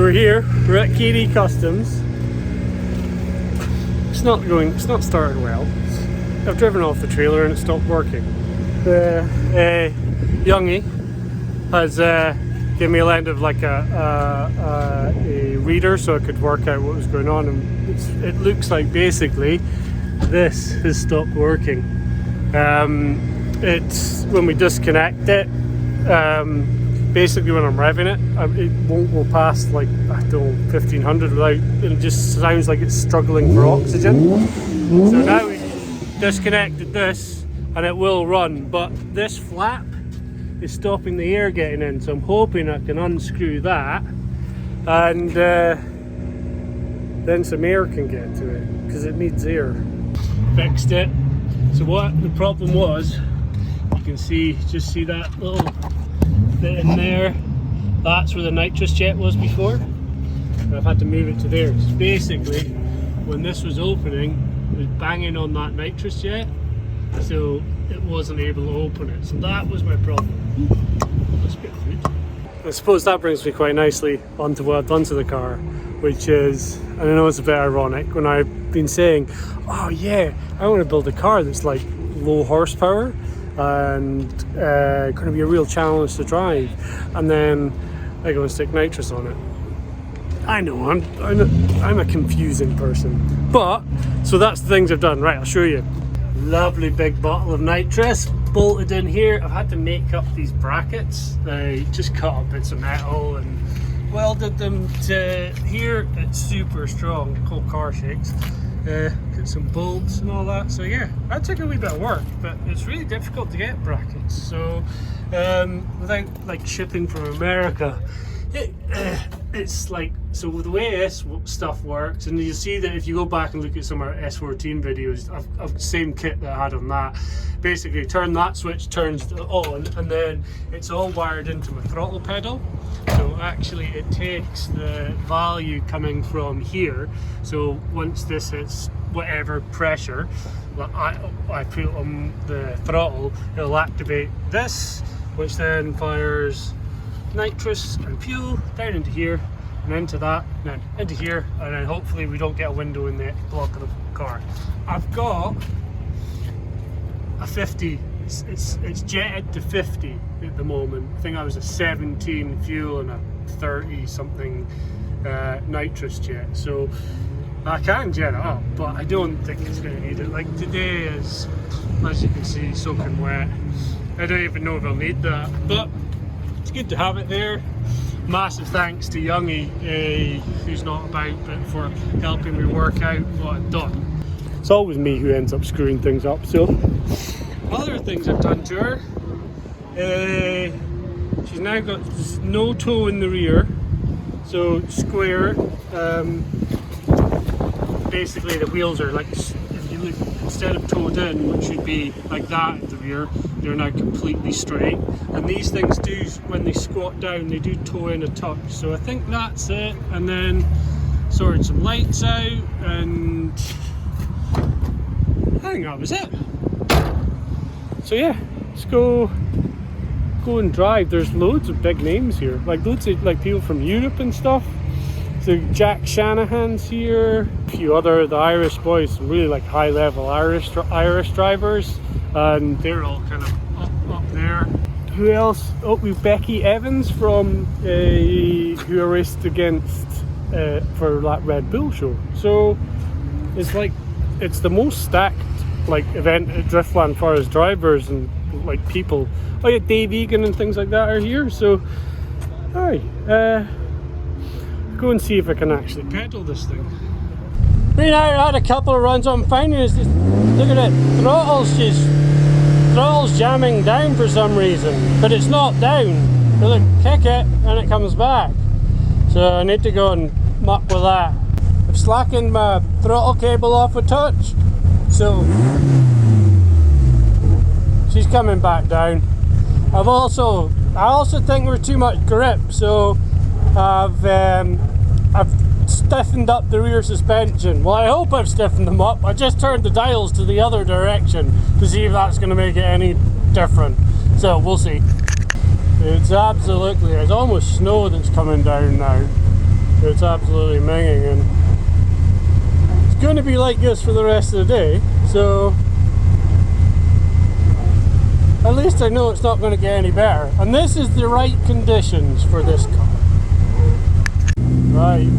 we're here, we're at KD Customs. It's not started well. I've driven off the trailer and it stopped working. Youngie has given me a lend of like a reader so I could work out what was going on, and it looks like basically this has stopped working. It's when we disconnect it, basically when I'm revving it, it won't go past like, I don't know, 1500 without, it just sounds like it's struggling for oxygen. So now we disconnected this and it will run, but this flap is stopping the air getting in, so I'm hoping I can unscrew that and then some air can get to it, because it needs air. Fixed it. So what the problem was, you can see, just see that little bit in there, that's where the nitrous jet was before, and I've had to move it to there. So basically when this was opening, it was banging on that nitrous jet, so it wasn't able to open it. So that was my problem. That's a bit of food. I suppose that brings me quite nicely onto what I've done to the car, which is, and I know it's a bit ironic, when I've been saying, oh yeah, I want to build a car that's like low horsepower and going to be a real challenge to drive, and then I go and stick nitrous on it. I know I'm a confusing person, but so that's the things I've done. Right, I'll show you. Lovely big bottle of nitrous bolted in here. I've had to make up these brackets. I just cut up bits of metal and welded them to here. It's super strong. The whole car shakes. Get some bolts and all that. So yeah, that took a wee bit of work, but it's really difficult to get brackets. So without like shipping from America, it's like, so the way this stuff works, and you see that if you go back and look at some of our S14 videos, I've the same kit that I had on that. Basically turn that switch, turns it on, and then it's all wired into my throttle pedal. So actually it takes the value coming from here, so once this hits whatever pressure I put on the throttle, it'll activate this, which then fires nitrous and fuel down into here and into that, and then into here, and then hopefully we don't get a window in the block of the car. I've got a 50, it's jetted to 50 at the moment. I think I was a 17 fuel and a 30 something nitrous jet, so I can jet it up, but I don't think it's going to need it. Like today is, as you can see, soaking wet. I don't even know if I'll need that, but it's good to have it there. Massive thanks to Youngie, who's not about, but for helping me work out what I've done. It's always me who ends up screwing things up. So other things I've done to her, she's now got no toe in the rear, so square. Basically the wheels are like, if you look, instead of toed in, which should be like that at the rear, they're now completely straight. And these things do, when they squat down, they do toe in a touch. So I think that's it. And then sorted some lights out, and I think that was it. So yeah, let's go and drive. There's loads of big names here, like loads of like people from Europe and stuff. So Jack Shanahan's here, a few other, the Irish boys, some really like high level Irish drivers, and they're all kind of up there. Who else? Oh, we've Becky Evans from who I raced against for that Red Bull show. So it's like, it's the most stacked like event at Driftland as far as drivers and like people. Oh yeah, Dave Egan and things like that are here. So hi. Go and see if I can actually pedal this thing. Right now I had a couple of runs. What I'm finding is just, look at it, throttle's jamming down for some reason, but it's not down. So look, kick it and it comes back. So I need to go and muck with that. I've slackened my throttle cable off a touch, so she's coming back down. I also think we're too much grip, so I've stiffened up the rear suspension. Well, I hope I've stiffened them up. I just turned the dials to the other direction to see if that's going to make it any different. So we'll see. It's absolutely, it's almost snow that's coming down now. absolutely minging, and it's going to be like this for the rest of the day, so at least I know it's not going to get any better. And this is the right conditions for this car. Right.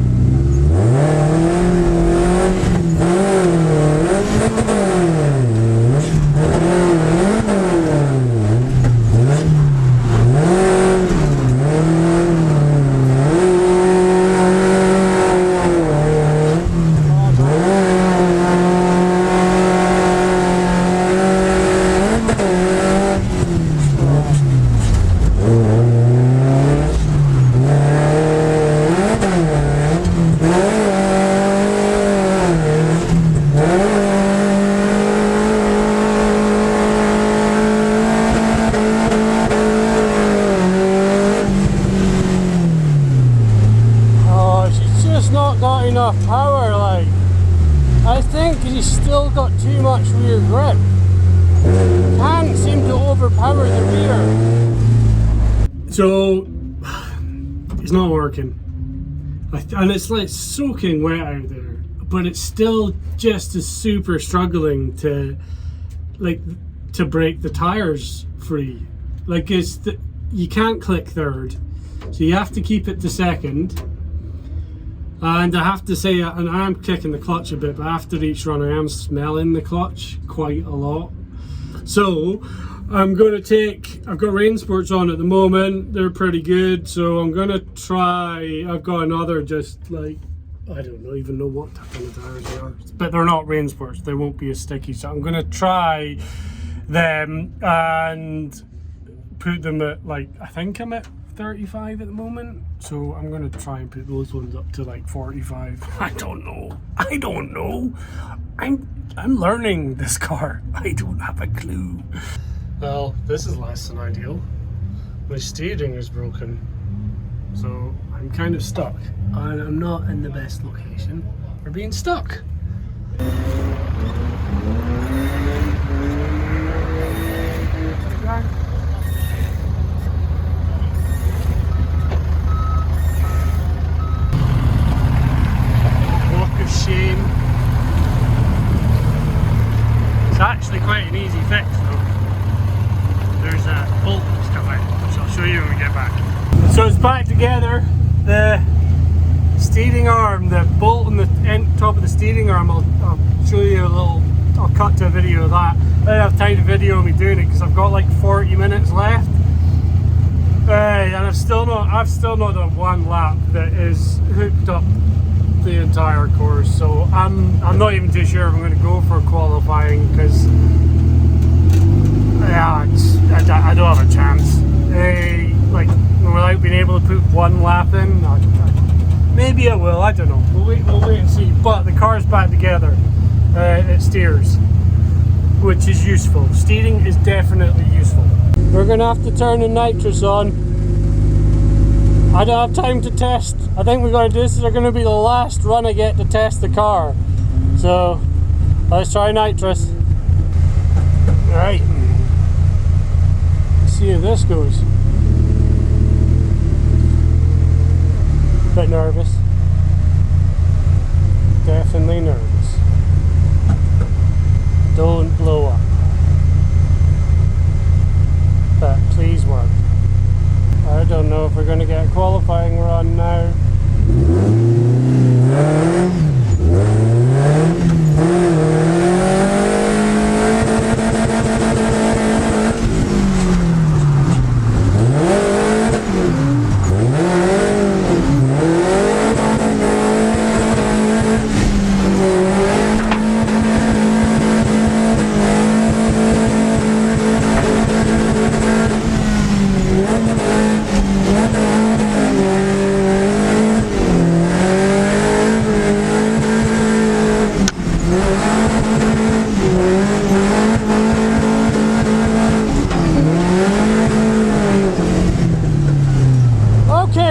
Enough power, like I think he's still got too much rear grip. Can't seem to overpower the rear. So it's not working, and it's like soaking wet out there, but it's still just as super struggling to break the tires free. Like you can't click third, so you have to keep it to second. And I have to say, and I am kicking the clutch a bit, but after each run I am smelling the clutch quite a lot. So I'm going to take, I've got rain sports on at the moment, they're pretty good, so I'm going to try, I've got another just like, I don't even know what type of tires they are, but they're not rain sports, they won't be as sticky, so I'm going to try them and put them at like, I think I'm at 35 at the moment, so I'm gonna try and put those ones up to like 45. I don't know. I'm learning this car. I don't have a clue. Well, this is less than ideal. My steering is broken, so I'm kind of stuck, and I'm not in the best location for being stuck. Shame. It's actually quite an easy fix though. There's a bolt that's come out, which I'll show you when we get back. So it's back together. The steering arm, the bolt on the top of the steering arm, I'll show you a little, I'll cut to a video of that. I don't have time to video me doing it because I've got like 40 minutes left. And I've still not done one lap that is hooked up the entire course, so I'm not even too sure if I'm going to go for qualifying because yeah, I don't have a chance. Like without being able to put one lap in, maybe I will. I don't know. We'll wait and see. But the car's back together. It steers, which is useful. Steering is definitely useful. We're going to have to turn the nitrous on. I don't have time to test. I think this is going to be the last run I get to test the car. So let's try nitrous. Alright. Let's see how this goes. Bit nervous. Definitely nervous. Don't blow up. But please work. I don't know if we're going to get a qualifying run now.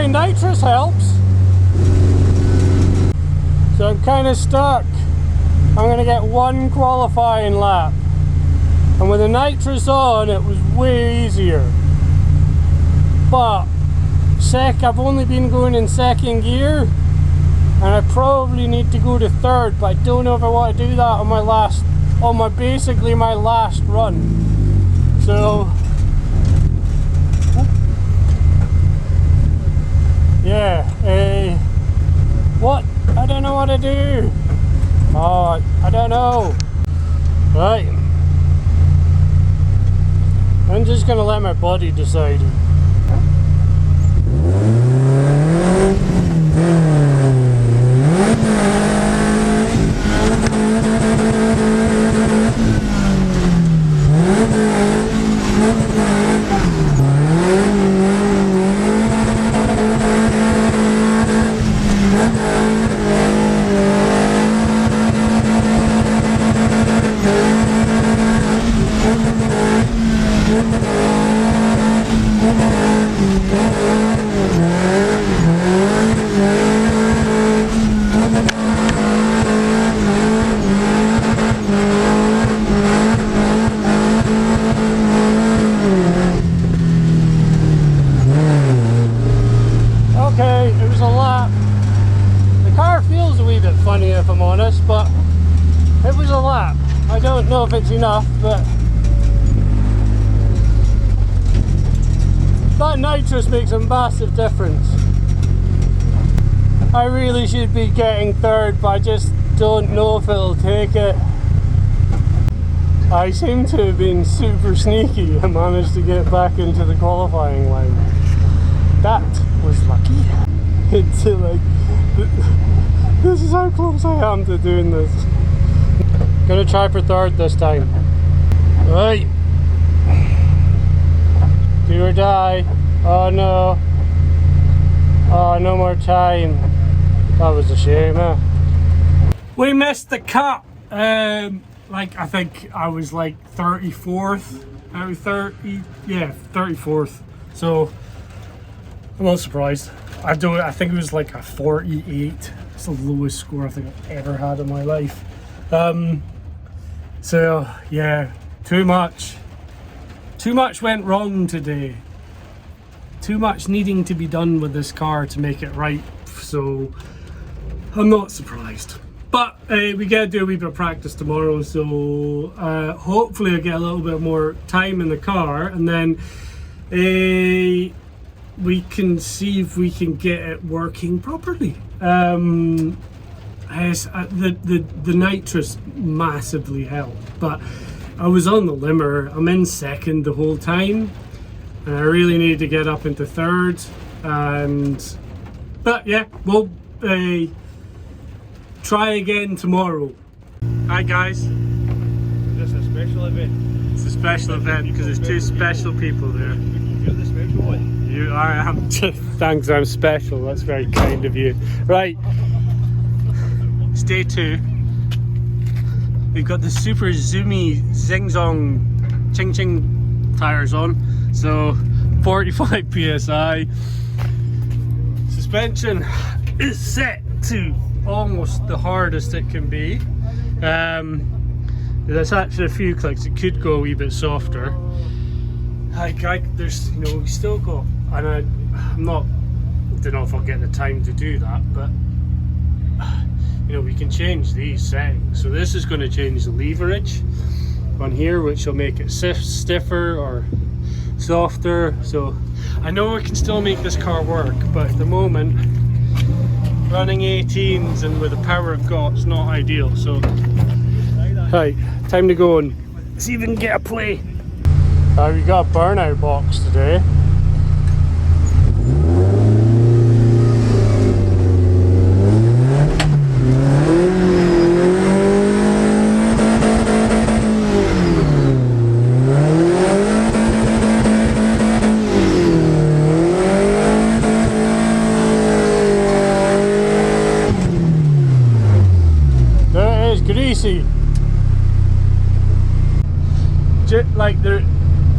Nitrous helps. So I'm kind of stuck. I'm going to get one qualifying lap. And with the nitrous on, it was way easier. But I've only been going in second gear, and I probably need to go to third, but I don't know if I want to do that on my basically my last run. So yeah, what? I don't know what to do. Oh, I don't know. Right, I'm just gonna let my body decide. Funny if I'm honest, but it was a lap. I don't know if it's enough, but that nitrous makes a massive difference. I really should be getting third, but I just don't know if it'll take it. I seem to have been super sneaky and managed to get back into the qualifying line. That was lucky. It's like, this is how close I am to doing this. Gonna try for third this time. Right. Do or die. Oh no. Oh, no more time. That was a shame, huh? We missed the cut. Like, I think I was like 34th out of 30. Yeah, 34th. So, I'm not surprised. I think it was like a 48. It's the lowest score I think I've ever had in my life. So yeah, too much went wrong today. Too much needing to be done with this car to make it right. So I'm not surprised. But we gotta do a wee bit of practice tomorrow. So hopefully I'll get a little bit more time in the car, and then we can see if we can get it working properly. The nitrous massively helped, but I was on the limmer. I'm in second the whole time, and I really needed to get up into third. But yeah, we'll try again tomorrow. Hi guys. Is this a special event? It's a special event because there's two special people there. You're the special one. I am. Thanks, I'm special. That's very kind of you. Right, it's day 2. We've got the super zoomy zing-zong ching-ching tires on. So 45 psi. Suspension is set to almost the hardest it can be. There's actually a few clicks. It could go a wee bit softer. There's, you know, we still got, and I don't know if I'll get the time to do that, but you know, we can change these settings. So this is going to change the leverage on here, which will make it stiffer or softer. So I know we can still make this car work, but at the moment, running 18s and with the power I've got, it's not ideal. So, right, time to go and see if we can get a play. We got a burnout box today. There it is, greasy.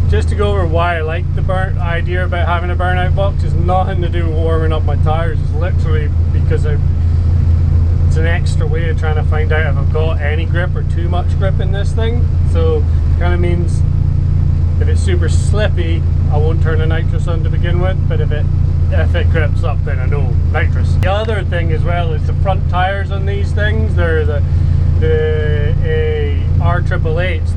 Just to go over why I like the idea about having a burnout box, is nothing to do with warming up my tires. It's literally because it's an extra way of trying to find out if I've got any grip or too much grip in this thing. So it kind of means if it's super slippy, I won't turn the nitrous on to begin with, but if it if it grips up, then I know nitrous. The other thing as well is the front tires on these things. They're the R888s.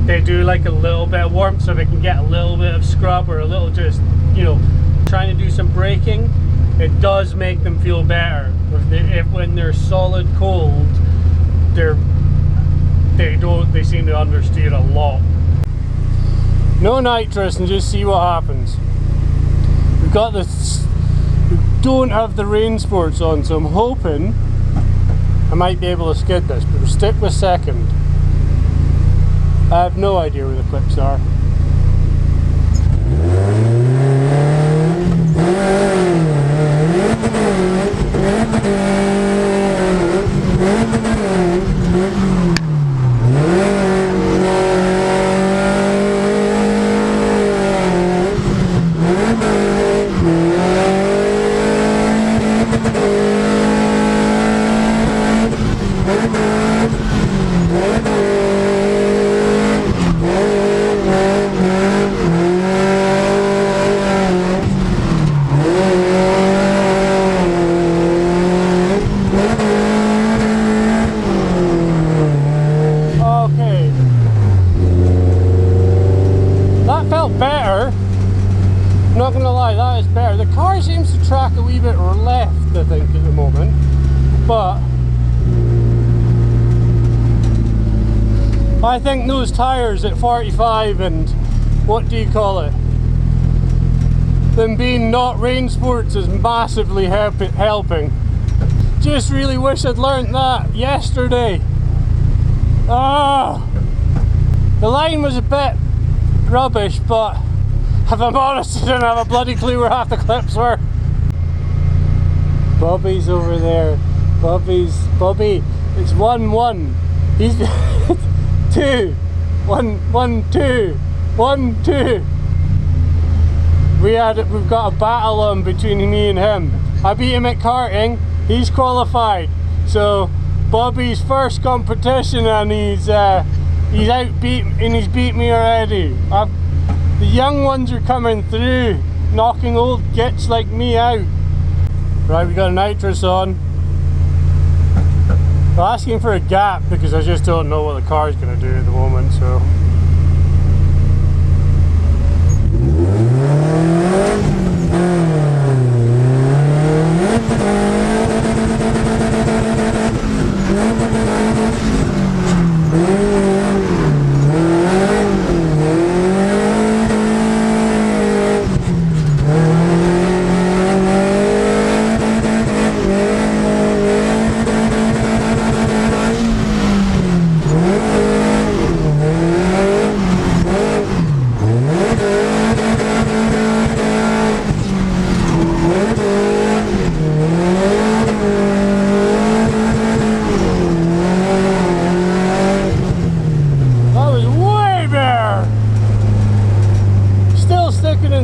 They do like a little bit of warmth, so they can get a little bit of scrub or a little just, you know, trying to do some braking. It does make them feel better. If when they're solid cold, they seem to understeer a lot. No nitrous and just see what happens. We've got this. We don't have the rain sports on, so I'm hoping I might be able to skid this, but we'll stick with second. I have no idea where the clips are. Not gonna lie, that is better. The car seems to track a wee bit left, I think, at the moment, but I think those tyres at 45 and what do you call it, them being not rain sports, is massively helping. Just really wish I'd learnt that yesterday. Ah, the line was a bit rubbish, but if I'm honest, I didn't have a bloody clue where half the clips were. Bobby's over there. Bobby, it's 1-1. He's 2. 1-2. 1-2. We've got a battle on between me and him. I beat him at karting. He's qualified. So Bobby's first competition, and he's beat me already. The young ones are coming through, knocking old gits like me out. Right, we got a nitrous on. I'm asking for a gap because I just don't know what the car's going to do at the moment, so.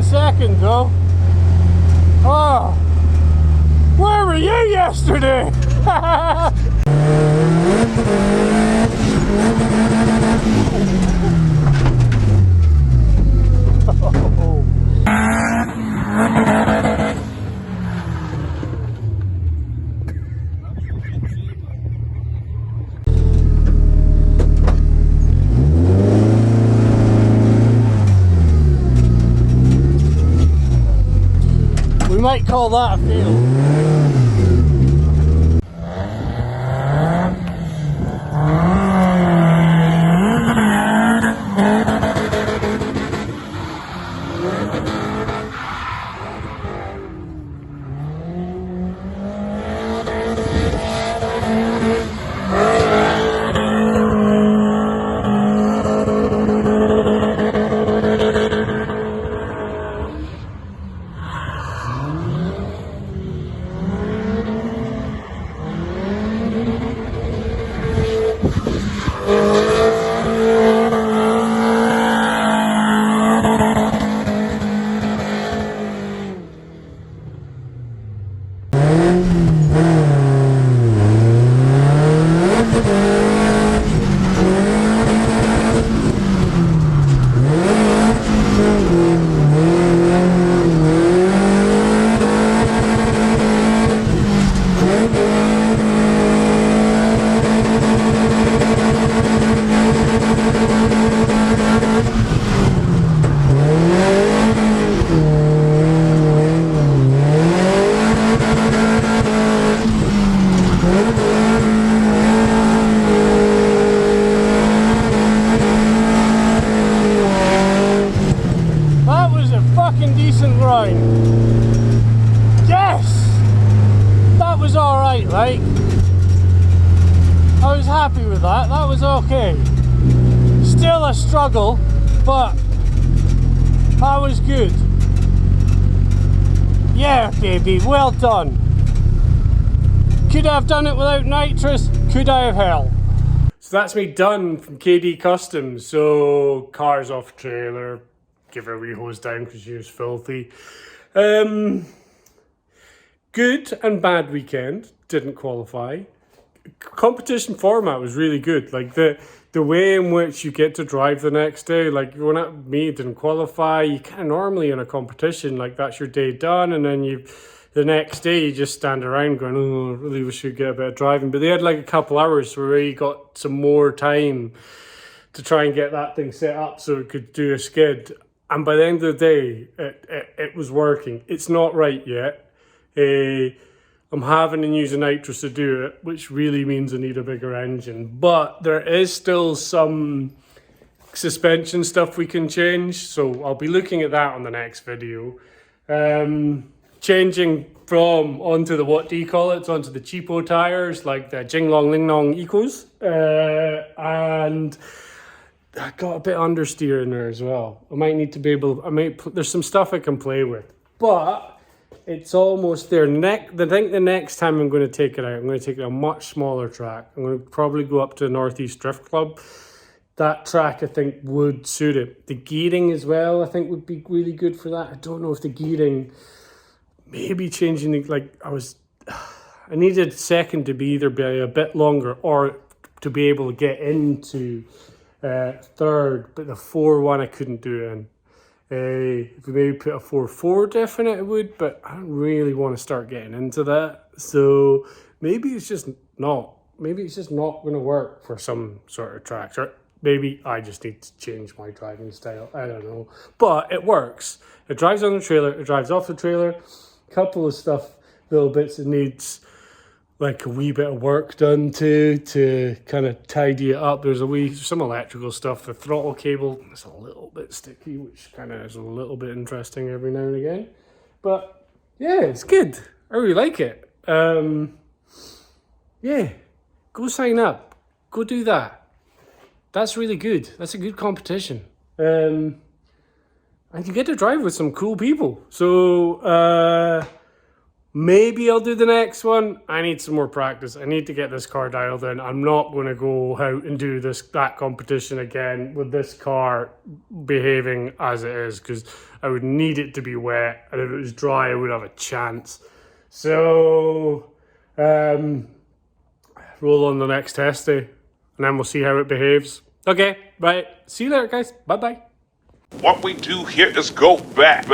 Second though. Oh, where were you yesterday? We might call that a fail. right? I was happy with that. That was okay. Still a struggle, but that was good. Yeah, baby, well done. Could I have done it without nitrous? Could I have hell? So that's me done from KD Customs. So car's off trailer, give her a wee hose down because she was filthy. Good and bad weekend, didn't qualify. Competition format was really good. Like the way in which you get to drive the next day, like when me didn't qualify, you kind of normally in a competition, like that's your day done, and then the next day you just stand around going, oh, I really wish you'd get a bit of driving. But they had like a couple hours where you got some more time to try and get that thing set up so it could do a skid. And by the end of the day, it was working. It's not right yet. I'm having to use a nitrous to do it, which really means I need a bigger engine. But there is still some suspension stuff we can change, so I'll be looking at that on the next video. Changing from onto the, what do you call it, onto the cheapo tires, like the Jinglong Lingnong Ecos. And I got a bit understeer in there as well. I might need to be able, there's some stuff I can play with. But it's almost there. I think the next time I'm going to take it out, I'm going to take it a much smaller track. I'm going to probably go up to the Northeast Drift Club. That track, I think, would suit it. The gearing as well, I think, would be really good for that. I don't know if the gearing, maybe changing the, like, I needed second to be either be a bit longer or to be able to get into third, but the 4-1 I couldn't do it in. If we maybe put a 4.4 definite, it would, but I don't really want to start getting into that. So maybe it's just not going to work for some sort of tracks. Or maybe I just need to change my driving style. I don't know. But it works. It drives on the trailer. It drives off the trailer. A couple of stuff, little bits it needs like a wee bit of work done to kind of tidy it up. There's some electrical stuff. The throttle cable is a little bit sticky, which kind of is a little bit interesting every now and again. But yeah, it's good. I really like it. Yeah, go sign up. Go do that. That's really good. That's a good competition. And you get to drive with some cool people. So maybe I'll do the next one. I need some more practice. I need to get this car dialed in. I'm not going to go out and do that competition again with this car behaving as it is, because I would need it to be wet, and if it was dry I would have a chance. So roll on the next test day, and then we'll see how it behaves. Okay, right. See you later, guys. Bye-bye. What we do here is go back.